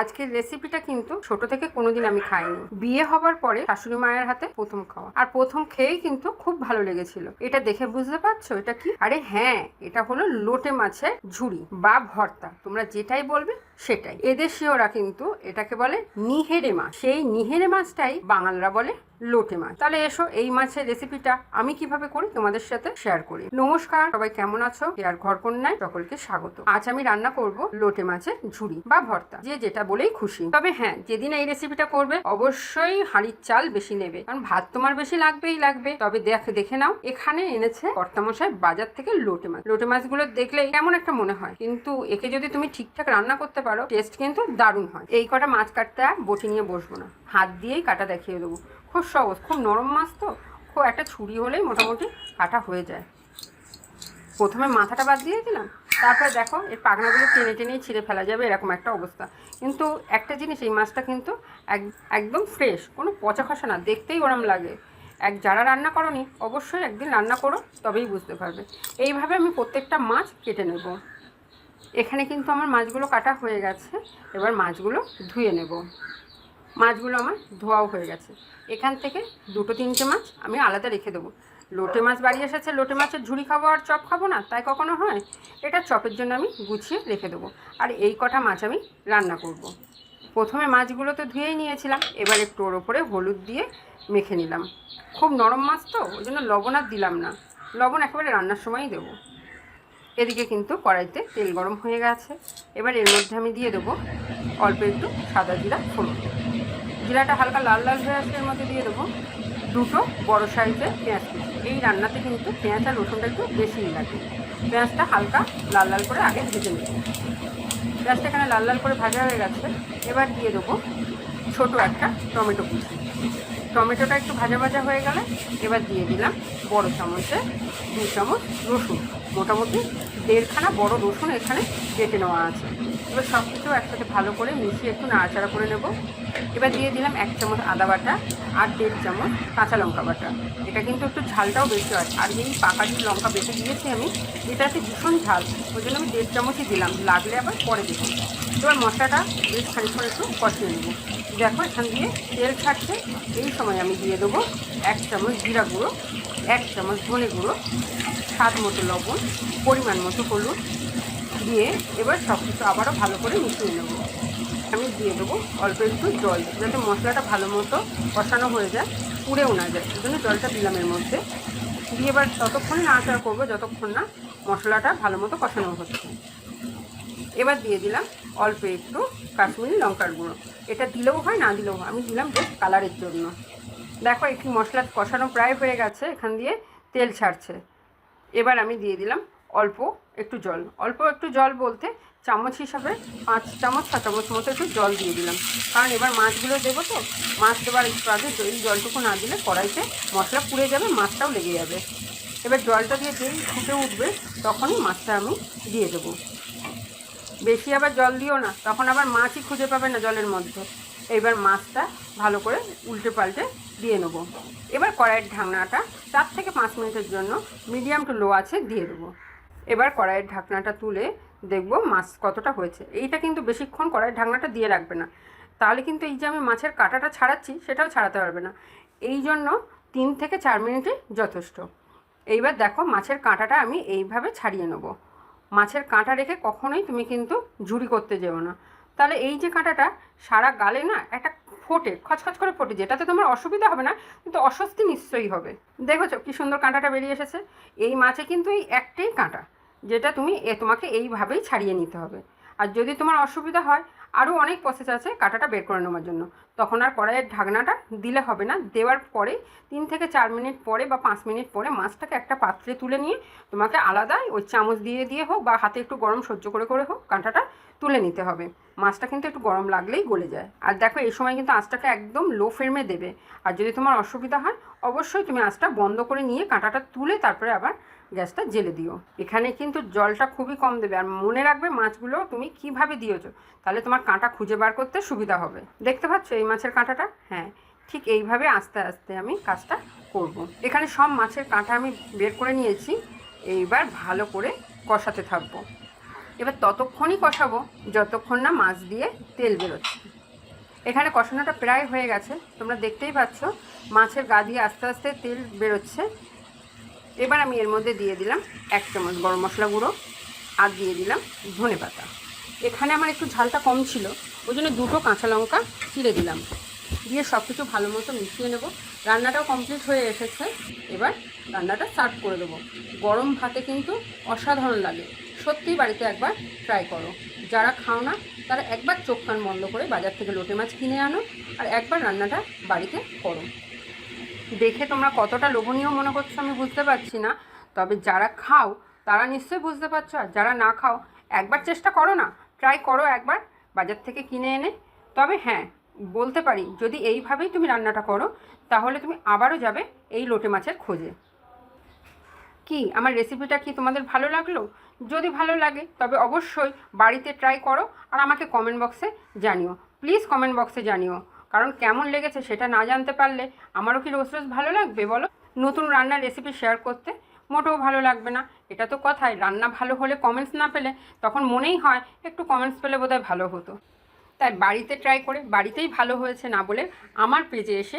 আজকের রেসিপিটা কিন্তু ছোট থেকে কোনোদিন আমি খাইনি। বিয়ে হবার পরে শাশুড়ি মায়ের হাতে প্রথম খাওয়া, আর প্রথম খেয়েই কিন্তু খুব ভালো লেগেছিল। এটা দেখে বুঝতে পারছো এটা কি? আরে হ্যাঁ, এটা হলো লোটে মাছের ঝুড়ি বা ভর্তা, তোমরা যেটাই বলবে সেটাই। এদেশীয়রা কিন্তু এটাকে বলে নিহেরে মাছ, সেই নিহেরে মাছটাই বাঙালরা বলে লোটে মাছ। তাহলে এসো এই মাছের রেসিপিটা আমি কিভাবে করি তোমাদের সাথে শেয়ার করি। নমস্কার, সবাই কেমন আছো? আর ঘরকন্যায় সকলকে স্বাগত। আজ আমি রান্না করব লোটে মাছের ঝুড়ি বা ভর্তা, যে যেটা বলেই খুশি। তবে হ্যাঁ, যেদিন এই রেসিপিটা করবে অবশ্যই হাঁড়ির চাল বেশি নেবে, কারণ ভাত তোমার বেশি লাগবেই লাগবে। তবে দেখে নাও, এখানে এনেছে কর্তামশাই বাজার থেকে লোটে মাছ। লোটে মাছগুলো দেখলেই কেমন একটা মনে হয়, কিন্তু একে যদি তুমি ঠিকঠাক রান্না করতে পারো টেস্ট কিন্তু দারুণ হয়। এই কটা মাছ কাটতে আর বটি নিয়ে বসবো না, হাত দিয়েই কাটা দেখিয়ে দেবো। খুব সহজ, খুব নরম মাছ তো, খুব একটা ছুরি হলেই মোটামুটি কাটা হয়ে যায়। প্রথমে মাথাটা বাদ দিয়ে দিলাম, তারপরে দেখো এর পাখনাগুলো টেনে টেনেই ছিঁড়ে ফেলা যাবে, এরকম একটা অবস্থা। কিন্তু একটা জিনিস, এই মাছটা কিন্তু একদম ফ্রেশ, কোনো পচা খসা না, দেখতেই ওরম লাগে। যারা রান্না করোনি অবশ্যই একদিন রান্না করো, তবেই বুঝতে পারবে। এইভাবে আমি প্রত্যেকটা মাছ কেটে নেব। এখানে কিন্তু আমার মাছগুলো কাটা হয়ে গেছে, এবার মাছগুলো ধুয়ে নেব। মাছগুলো আমার ধোয়াও হয়ে গেছে। এখান থেকে 2-3টে মাছ আমি আলাদা রেখে দেবো। লোটে মাছ বাড়ি এসেছে, লোটে মাছের ঝুড়ি খাবো আর চপ খাবো না, তাই কখনো হয়? এটা চপের জন্য আমি গুছিয়ে রেখে দেবো। আর এই কটা মাছ আমি রান্না করব। প্রথমে মাছগুলো তো ধুয়েই নিয়েছিলাম, এবার একটু ওর ওপরে হলুদ দিয়ে মেখে নিলাম। খুব নরম মাছ তো, ওই জন্য লবণ আর দিলাম না, লবণ একেবারে রান্নার সময়ই দেবো। এদিকে কিন্তু কড়াইতে তেল গরম হয়ে গেছে, এবার এর মধ্যে আমি দিয়ে দেবো অল্প একটু সাদা জিরা ফোড়ন। জিরাটা হালকা লাল লাল হয়ে আসলে এর মধ্যে দিয়ে দেবো 2টো বড় সাইজের পেঁয়াজ কুচি। এই রান্নাতে কিন্তু পেঁয়াজ আর রসুনটা একটু বেশিই লাগে। পেঁয়াজটা হালকা লাল লাল করে আগে ভেজে নেব। পেঁয়াজটা এখানে লাল লাল করে ভাজা হয়ে গেছে, এবার দিয়ে দেবো ছোটো একটা টমেটো কুচি। টমেটোটা একটু ভাজা ভাজা হয়ে গেলে এবার দিয়ে দিলাম বড় চামচে 2 চামচ রসুন। মোটামুটি 1.5খানা বড় রসুন এখানে কেটে নেওয়া আছে। এবার সব কিছু একসাথে ভালো করে মিশিয়ে একটু নাড়াচাড়া করে নেব। এবার দিয়ে দিলাম 1 চামচ আদা বাটা আর 1.5 চামচ কাঁচা লঙ্কা বাটা। এটা কিন্তু একটু ঝালটাও বেশি হয়, আর এই পাকাটি লঙ্কা বেটে দিয়েছি আমি, এটাতে ভীষণ ঝাল, ওই জন্য আমি 1.5 চামচই দিলাম, লাগলে আবার পরে দেবো। এবার মশলাটা বেশ খানিকক্ষণ একটু কষিয়ে নেব। দেখো এখান দিয়ে তেল ছাড়ছে, এই সময় আমি দিয়ে দেবো 1 চামচ জিরা গুঁড়ো, 1 চামচ ধনে গুঁড়ো, স্বাদ মতো লবণ, পরিমাণ মতো হলুদ দিয়ে এবার সব কিছু আবারও ভালো করে মিশিয়ে নেব। আমি দিয়ে দেবো অল্প একটু জল, যাতে মশলাটা ভালো মতো কষানো হয়ে যায়, পুড়েও না যায়, সেই জন্য জলটা দিলাম এর মধ্যে। দিয়ে এবার ততক্ষণ নাড়াচাড়া করবো যতক্ষণ না মশলাটা ভালো মতো কষানো হচ্ছে। এবার দিয়ে দিলাম অল্প একটু কাশ্মীরি লঙ্কার গুঁড়ো। এটা দিলেও হয়, না দিলেও হয়, আমি দিলাম বেশ কালারের জন্য। দেখো একটু মশলা কষানো প্রায় হয়ে গেছে, এখান দিয়ে তেল ছাড়ছে। এবার আমি দিয়ে দিলাম অল্প একটু জল। অল্প একটু জল বলতে চামচ হিসাবে 5 চামচ 6 চামচ মতো একটু জল দিয়ে দিলাম, কারণ এবার মাছগুলো দেবো তো, মাছ দেওয়ার একটু আগে এই জলটুকু না দিলে কড়াইতে মশলা পুড়ে যাবে, মাছটাও লেগে যাবে। এবার জলটা দিয়ে যেই ফুটে উঠবে তখনই মাছটা আমি দিয়ে দেবো। বেশি আবার জল দিও না, তখন আবার মাছই খুঁজে পাবে না জলের মধ্যে। এবার মাছটা ভালো করে উল্টে পাল্টে দিয়ে নেব। এবার কড়াইয়ের ঢাকনাটা 4 থেকে 5 মিনিটের জন্য মিডিয়াম টু লো আছে দিয়ে দেবো। এবার কড়াইয়ের ঢাকনাটা তুলে দেখব মাছ কতটা হয়েছে। এইটা কিন্তু বেশিক্ষণ কড়াইয়ের ঢাকনাটা দিয়ে রাখবে না, তাহলে কিন্তু এই যে আমি মাছের কাঁটাটা ছাড়াচ্ছি সেটাও ছাড়াতে পারবে না। এই জন্য 3 থেকে 4 মিনিটই যথেষ্ট। এইবার দেখো মাছের কাঁটাটা আমি এইভাবে ছাড়িয়ে নেব। মাছের কাঁটা রেখে কখনোই তুমি কিন্তু ঝুড়ি করতে যেও না, তাহলে এই যে কাঁটাটা সারা গালে না একটা ফোটে, খচখচ করে ফোটে, যেটাতে তোমার অসুবিধা হবে না, কিন্তু অস্বস্তি নিশ্চয়ই হবে। দেখেছো কি সুন্দর কাঁটাটা বেরিয়ে এসেছে। এই মাছে কিন্তু এই একটাই কাঁটা, যেটা তোমাকে এইভাবেই ছাড়িয়ে নিতে হবে। আর যদি তোমার অসুবিধা হয়, আরও অনেক প্রসেস আছে কাঁটাটা বের করে নেওয়ার জন্য, তখন আর কড়াইয়ের ঢাকনাটা দিলে হবে না। দেওয়ার পরে 3 থেকে 4 মিনিট পরে বা 5 মিনিট পরে মাছটাকে একটা পাত্রে তুলে নিয়ে তোমাকে আলাদাই ওই চামচ দিয়ে হোক বা হাতে একটু গরম সহ্য করে হোক কাঁটাটা তুলে নিতে হবে। মাছটা কিন্তু একটু গরম লাগলেই গলে যায়। আর দেখো এই সময় কিন্তু আঁচটাকে একদম লো ফ্লেমে দেবে। আর যদি তোমার অসুবিধা হয় অবশ্যই তুমি আঁচটা বন্ধ করে নিয়ে কাঁটাটা তুলে তারপরে আবার গ্যাসটা জেলে দিও। এখানে কিন্তু জলটা খুবই কম দেবে। আর মনে রাখবে মাছগুলো তুমি কিভাবে দিয়েছো, তাহলে তোমার কাঁটা খুঁজে বার করতে সুবিধা হবে। দেখতে পাচ্ছ এই মাছের কাঁটাটা? হ্যাঁ, ঠিক এইভাবে আস্তে আস্তে আমি কাজটা করব। এখানে সব মাছের কাঁটা আমি বের করে নিয়েছি, এইবার ভালো করে কষাতে থাকবো। এবার ততক্ষণই কষাবো যতক্ষণ না মাছ দিয়ে তেল বেরোচ্ছে। এখানে কষানোটা প্রায় হয়ে গেছে, তোমরা দেখতেই পাচ্ছ মাছের গা দিয়ে আস্তে আস্তে তেল বেরোচ্ছে। এবার আমি এর মধ্যে দিয়ে দিলাম 1 চামচ গরম মশলা গুঁড়ো আর দিয়ে দিলাম ধনেপাতা। এখানে আমার একটু ঝালটা কম ছিল, ওই জন্য 2টো কাঁচা লঙ্কা চিড়ে দিলাম। দিয়ে সব কিছু ভালো মতো মিশিয়ে নেব। রান্নাটাও কমপ্লিট হয়ে এসেছে, এবার রান্নাটা সার্ভ করে দেবো। গরম ভাতে কিন্তু অসাধারণ লাগে, সত্যিই বাড়িতে একবার ট্রাই করো। যারা খাও না তারা একবার চোখ কান বন্ধ করে বাজার থেকে লোটে মাছ কিনে আনো আর একবার রান্নাটা বাড়িতে করো। দেখে তোমরা কতটা লোভনীয় মনে করছো আমি বুঝতে পারছি না, তবে যারা খাও তারা নিশ্চয়ই বুঝতে পারছো। আর যারা না খাও একবার চেষ্টা করো না, ট্রাই করো একবার বাজার থেকে কিনে এনে। তবে হ্যাঁ, বলতে পারি যদি এইভাবেই তুমি রান্নাটা করো তাহলে তুমি আবারও যাবে এই লোটে মাছের খোঁজে। কি আমার রেসিপিটা কি তোমাদের ভালো লাগলো? যদি ভালো লাগে তবে অবশ্যই বাড়িতে ট্রাই করো আর আমাকে কমেন্ট বক্সে জানিও। প্লিজ কমেন্ট বক্সে জানিও, কারণ কেমন লেগেছে সেটা না জানতে পারলে আমারও কি রোজ রোজ ভালো লাগবে বলো? নতুন রান্নার রেসিপি শেয়ার করতে মোটেও ভালো লাগবে না। এটা তো কথাই, রান্না ভালো হলে কমেন্টস না পেলে তখন মনেই হয় একটু কমেন্টস পেলে বোধহয় ভালো হতো। তাই বাড়িতে ট্রাই করে বাড়িতেই ভালো হয়েছে না বলে আমার পেজে এসে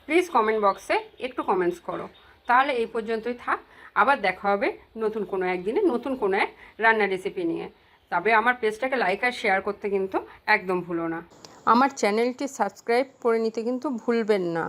প্লিজ কমেন্ট বক্সে একটু কমেন্টস করো। তাহলে এই পর্যন্তই থাক, আবার দেখা হবে নতুন কোনো একদিনে নতুন কোনো এক রান্নার রেসিপি নিয়ে। তবে আমার পেজটাকে লাইক আর শেয়ার করতে কিন্তু একদম ভুলো না। আমার চ্যানেলটি সাবস্ক্রাইব করে নিতে কিন্তু ভুলবেন না।